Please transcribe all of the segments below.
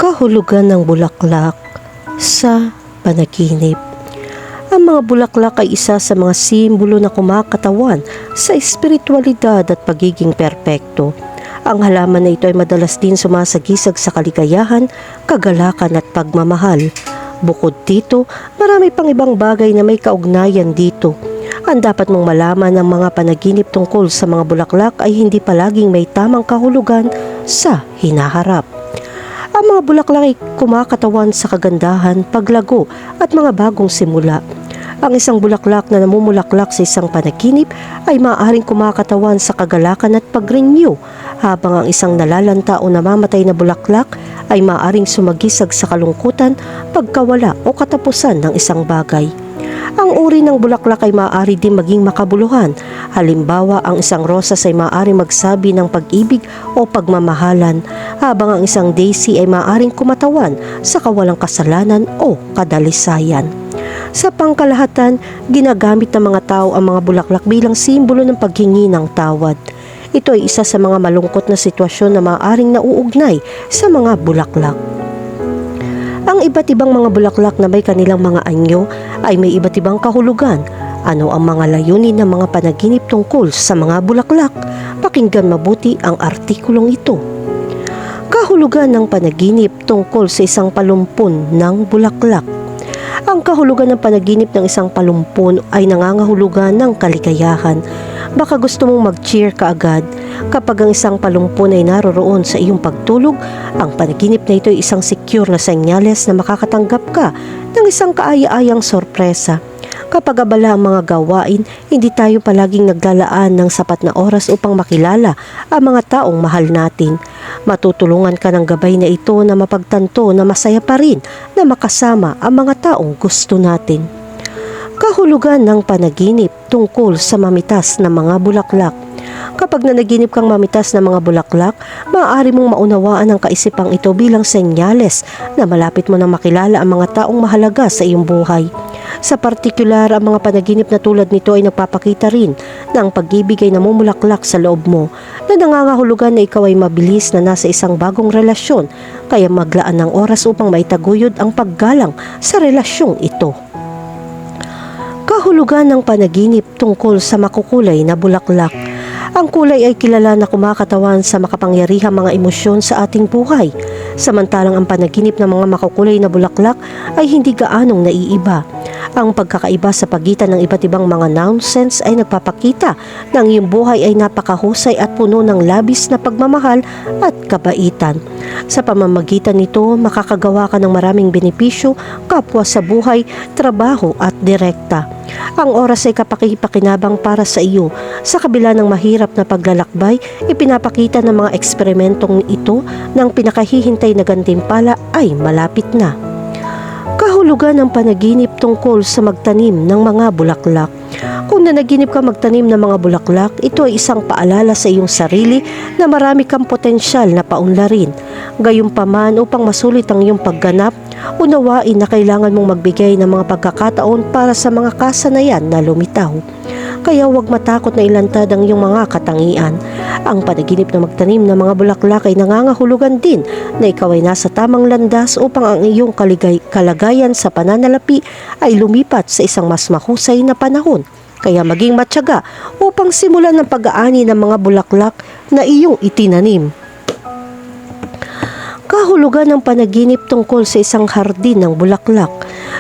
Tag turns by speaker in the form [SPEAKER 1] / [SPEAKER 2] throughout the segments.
[SPEAKER 1] Kahulugan ng bulaklak sa panaginip. Ang mga bulaklak ay isa sa mga simbolo na kumakatawan sa espiritualidad at pagiging perpekto. Ang halaman na ito ay madalas din sumasagisag sa kaligayahan, kagalakan at pagmamahal. Bukod dito, marami pang ibang bagay na may kaugnayan dito. Ang dapat mong malaman ng mga panaginip tungkol sa mga bulaklak ay hindi palaging may tamang kahulugan sa hinaharap. Ang mga bulaklak ay kumakatawan sa kagandahan, paglago at mga bagong simula. Ang isang bulaklak na namumulaklak sa isang panaginip ay maaaring kumakatawan sa kagalakan at pag-renew, habang ang isang nalalanta o namamatay na bulaklak ay maaaring sumagisag sa kalungkutan, pagkawala o katapusan ng isang bagay. Ang uri ng bulaklak ay maaari din maging makabuluhan. Halimbawa, ang isang rosas ay maaari magsabi ng pag-ibig o pagmamahalan, habang ang isang daisy ay maaaring kumatawan sa kawalang kasalanan o kadalisayan. Sa pangkalahatan, ginagamit ng mga tao ang mga bulaklak bilang simbolo ng paghingi ng tawad. Ito ay isa sa mga malungkot na sitwasyon na maaaring nauugnay sa mga bulaklak. Ang iba't ibang mga bulaklak na may kanilang mga anyo ay may iba't ibang kahulugan. Ano ang mga layunin ng mga panaginip tungkol sa mga bulaklak? Pakinggan mabuti ang artikulong ito. Kahulugan ng panaginip tungkol sa isang palumpon ng bulaklak. Ang kahulugan ng panaginip ng isang palumpon ay nangangahulugan ng kaligayahan. Baka gusto mong mag-cheer kaagad kapag ang isang palumpon ay naroroon sa iyong pagtulog. Ang panaginip na ito ay isang secure na senyales na makakatanggap ka ng isang kaaya-ayang sorpresa. Kapag abala ang mga gawain, hindi tayo palaging naglalaan ng sapat na oras upang makilala ang mga taong mahal natin. Matutulungan ka ng gabay na ito na mapagtanto na masaya pa rin na makasama ang mga taong gusto natin. Kahulugan ng panaginip tungkol sa mamitas na mga bulaklak. Kapag nanaginip kang mamitas na mga bulaklak, maaari mong maunawaan ang kaisipang ito bilang senyales na malapit mo na makilala ang mga taong mahalaga sa iyong buhay. Sa partikular, ang mga panaginip na tulad nito ay nagpapakita rin na ang pag-ibig ay namumulaklak sa loob mo, na nangangahulugan na ikaw ay mabilis na nasa isang bagong relasyon, kaya maglaan ng oras upang maitaguyod ang paggalang sa relasyong ito. Kahulugan ng panaginip tungkol sa makukulay na bulaklak. Ang kulay ay kilala na kumakatawan sa makapangyarihang mga emosyon sa ating buhay. Samantalang ang panaginip ng mga makukulay na bulaklak ay hindi gaanong naiiba. Ang pagkakaiba sa pagitan ng iba't ibang mga nonsense ay nagpapakita na ang iyong buhay ay napakahusay at puno ng labis na pagmamahal at kabaitan. Sa pamamagitan nito, makakagawa ka ng maraming benepisyo kapwa sa buhay, trabaho at direkta. Ang oras ay kapakipakinabang para sa iyo. Sa kabila ng mahirap na paglalakbay, ipinapakita ng mga eksperimentong ito ng pinakahihintay na gantimpala ay malapit na. Kahulugan ng panaginip tungkol sa magtanim ng mga bulaklak. Kung nanaginip ka magtanim ng mga bulaklak, ito ay isang paalala sa iyong sarili na marami kang potensyal na paunlarin. Gayunpaman, upang masulit ang iyong pagganap, unawain na kailangan mong magbigay ng mga pagkakataon para sa mga kasanayan na lumitaw. Kaya huwag matakot na ilantad ang iyong mga katangian. Ang panaginip na magtanim ng mga bulaklak ay nangangahulugan din na ikaw ay nasa tamang landas upang ang iyong kalagayan sa pananalapi ay lumipat sa isang mas mahusay na panahon. Kaya maging matyaga upang simulan ng pag-aani ng mga bulaklak na iyong itinanim. Kahulugan ng panaginip tungkol sa isang hardin ng bulaklak.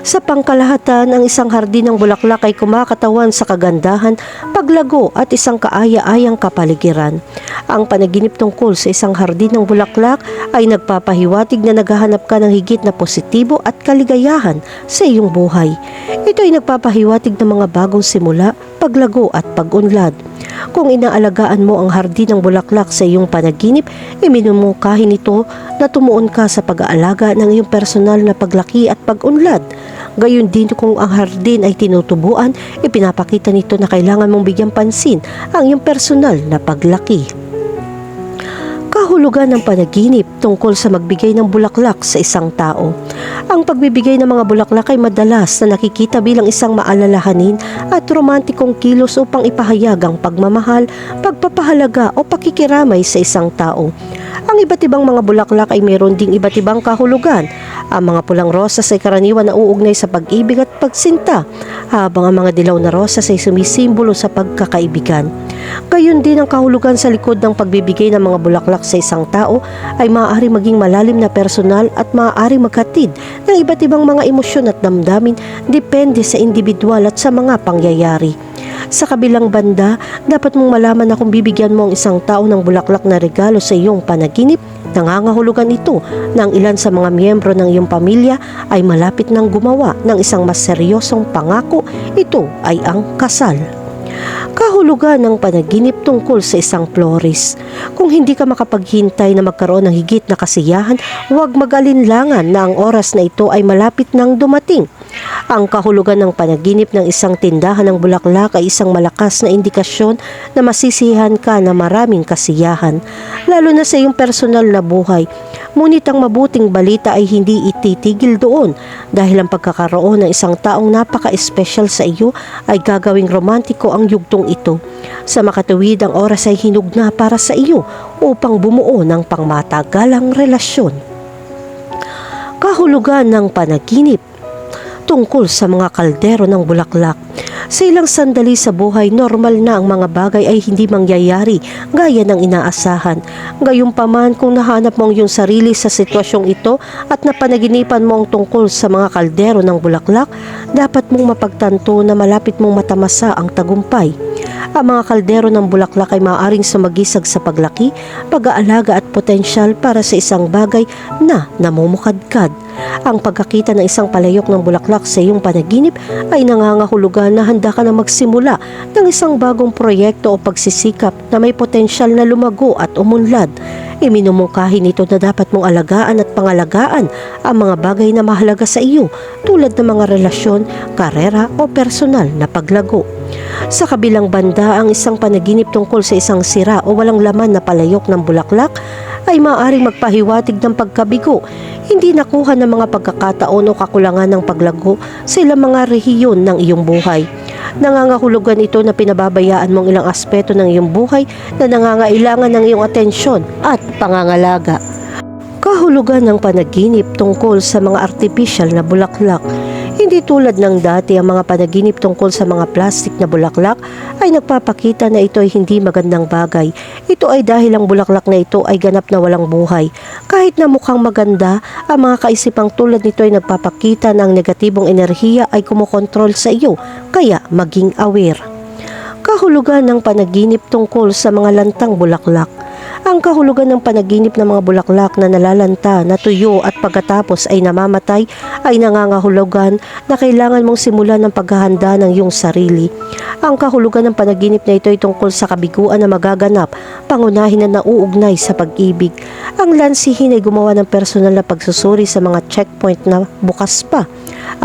[SPEAKER 1] Sa pangkalahatan, ang isang hardin ng bulaklak ay kumakatawan sa kagandahan, paglago at isang kaaya-ayang kapaligiran. Ang panaginip tungkol sa isang hardin ng bulaklak ay nagpapahiwatig na naghahanap ka ng higit na positibo at kaligayahan sa iyong buhay. Ito ay nagpapahiwatig ng mga bagong simula, paglago at pag-unlad. Kung inaalagaan mo ang hardin ng bulaklak sa iyong panaginip, iminumungkahi nito na tumuon ka sa pag-aalaga ng iyong personal na paglaki at pag-unlad. Gayon din kung ang hardin ay tinutubuan, ipinapakita nito na kailangan mong bigyang pansin ang iyong personal na paglaki. Kahulugan ng panaginip tungkol sa magbigay ng bulaklak sa isang tao. Ang pagbibigay ng mga bulaklak ay madalas na nakikita bilang isang maalalahanin at romantikong kilos upang ipahayag ang pagmamahal, pagpapahalaga o pakikiramay sa isang tao. Ang iba't ibang mga bulaklak ay mayroon ding iba't ibang kahulugan. Ang mga pulang rosas ay karaniwan na uugnay sa pag-ibig at pagsinta, habang ang mga dilaw na rosas ay sumisimbolo sa pagkakaibigan. Gayon din ang kahulugan sa likod ng pagbibigay ng mga bulaklak sa isang tao ay maaari maging malalim na personal at maaari maghatid ng iba't ibang mga emosyon at damdamin depende sa individual at sa mga pangyayari. Sa kabilang banda, dapat mong malaman na kung bibigyan mo ang isang tao ng bulaklak na regalo sa iyong panaginip, nangangahulugan ito na ang ilan sa mga miyembro ng iyong pamilya ay malapit nang gumawa ng isang mas seryosong pangako. Ito ay ang kasal. Kahulugan ng panaginip tungkol sa isang florist. Kung hindi ka makapaghintay na magkaroon ng higit na kasiyahan, huwag mag-alinlangan na ang oras na ito ay malapit nang dumating. Ang kahulugan ng panaginip ng isang tindahan ng bulaklak ay isang malakas na indikasyon na masisiyahan ka na maraming kasiyahan, lalo na sa iyong personal na buhay. Ngunit ang mabuting balita ay hindi ititigil doon dahil ang pagkakaroon ng isang taong napaka-espesyal sa iyo ay gagawing romantiko ang yugtong ito. Sa makatuwid, ang oras ay hinugna para sa iyo upang bumuo ng pangmatagalang relasyon. Kahulugan ng panaginip tungkol sa mga kaldero ng bulaklak. Sa ilang sandali sa buhay, normal na ang mga bagay ay hindi mangyayari gaya ng inaasahan. Gayunpaman, kung nahanap mo ang iyong sarili sa sitwasyong ito at napanaginipan mo ang tungkol sa mga kaldero ng bulaklak, dapat mong mapagtanto na malapit mong matamasa ang tagumpay. Ang mga kaldero ng bulaklak ay maaaring sumagisag sa paglaki, pag-aalaga at potensyal para sa isang bagay na namumukadkad. Ang pagkakita ng isang palayok ng bulaklak sa iyong panaginip ay nangangahulugan na handa ka na magsimula ng isang bagong proyekto o pagsisikap na may potensyal na lumago at umunlad. Iminumungkahi nito na dapat mong alagaan at pangalagaan ang mga bagay na mahalaga sa iyo tulad ng mga relasyon, karera o personal na paglago. Sa kabilang banda, ang isang panaginip tungkol sa isang sira o walang laman na palayok ng bulaklak ay maaaring magpahiwatig ng pagkabigo, hindi nakuha ng mga pagkakataon o kakulangan ng paglago sa ilang mga rehiyon ng iyong buhay. Nangangahulugan ito na pinababayaan mong ilang aspeto ng iyong buhay na nangangailangan ng iyong atensyon at pangangalaga. Kahulugan ng panaginip tungkol sa mga artipisyal na bulaklak. Hindi tulad ng dati, ang mga panaginip tungkol sa mga plastik na bulaklak ay nagpapakita na ito ay hindi magandang bagay. Ito ay dahil ang bulaklak na ito ay ganap na walang buhay. Kahit na mukhang maganda, ang mga kaisipang tulad nito ay nagpapakita na ang negatibong enerhiya ay kumokontrol sa iyo, kaya maging aware. Kahulugan ng panaginip tungkol sa mga lantang bulaklak. Ang kahulugan ng panaginip ng mga bulaklak na nalalanta, natuyo at pagkatapos ay namamatay ay nangangahulugan na kailangan mong simulan ng paghahanda ng iyong sarili. Ang kahulugan ng panaginip na ito ay tungkol sa kabiguan na magaganap, pangunahin na nauugnay sa pag-ibig. Ang lansihin ay gumawa ng personal na pagsusuri sa mga checkpoint na bukas pa.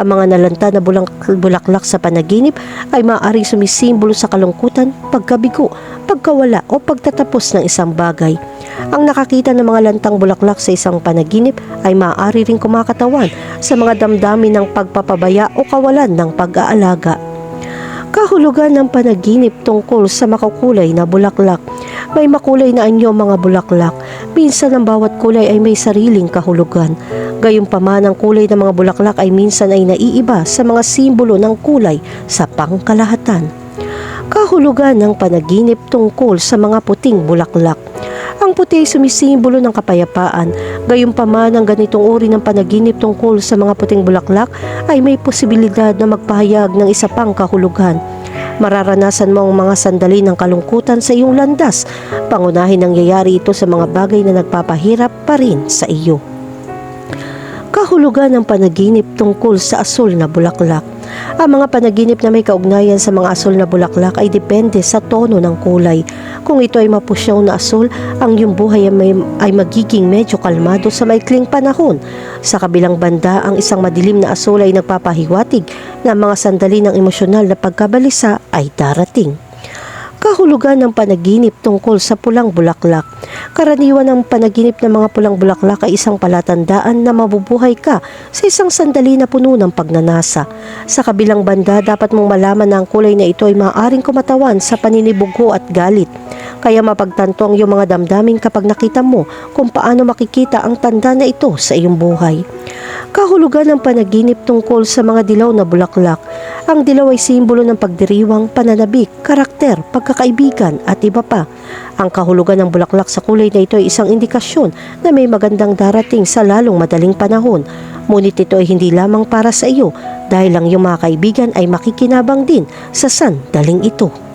[SPEAKER 1] Ang mga nalanta na bulaklak sa panaginip ay maaaring sumisimbolo sa kalungkutan, pagkabigo, pagkawala o pagtatapos ng isang bagay. Ang nakakita ng mga lantang bulaklak sa isang panaginip ay maaari ring kumakatawan sa mga damdamin ng pagpapabaya o kawalan ng pag-aalaga. Kahulugan ng panaginip tungkol sa makukulay na bulaklak. May makulay na anyo mga bulaklak. Minsan ang bawat kulay ay may sariling kahulugan. Gayunpaman, ang kulay ng mga bulaklak ay minsan ay naiiba sa mga simbolo ng kulay sa pangkalahatan. Kahulugan ng panaginip tungkol sa mga puting bulaklak. Ang puti ay sumisimbolo ng kapayapaan. Gayunpaman, ang ganitong uri ng panaginip tungkol sa mga puting bulaklak ay may posibilidad na magpahayag ng isa pang kahulugan. Mararanasan mo ang mga sandali ng kalungkutan sa iyong landas. Pangunahin nangyayari ito sa mga bagay na nagpapahirap pa rin sa iyo. Kahulugan ng panaginip tungkol sa asul na bulaklak. Ang mga panaginip na may kaugnayan sa mga asul na bulaklak ay depende sa tono ng kulay. Kung ito ay mapusyaw na asul, ang iyong buhay ay magiging medyo kalmado sa maikling panahon. Sa kabilang banda, ang isang madilim na asul ay nagpapahiwatig na ang mga sandali ng emosyonal na pagkabalisa ay darating. Kahulugan ng panaginip tungkol sa pulang bulaklak. Karaniwan ang panaginip ng mga pulang bulaklak ay isang palatandaan na mabubuhay ka sa isang sandali na puno ng pagnanasa. Sa kabilang banda, dapat mong malaman na ang kulay na ito ay maaaring kumatawan sa paninibugo at galit. Kaya mapagtanto ang iyong mga damdamin kapag nakita mo kung paano makikita ang tanda na ito sa iyong buhay. Kahulugan ng panaginip tungkol sa mga dilaw na bulaklak. Ang dilaw ay simbolo ng pagdiriwang, pananabik, karakter, pagkakaibigan at iba pa. Ang kahulugan ng bulaklak sa kulay na ito ay isang indikasyon na may magandang darating sa lalong madaling panahon. Ngunit ito ay hindi lamang para sa iyo dahil ang iyong mga kaibigan ay makikinabang din sa sandaling ito.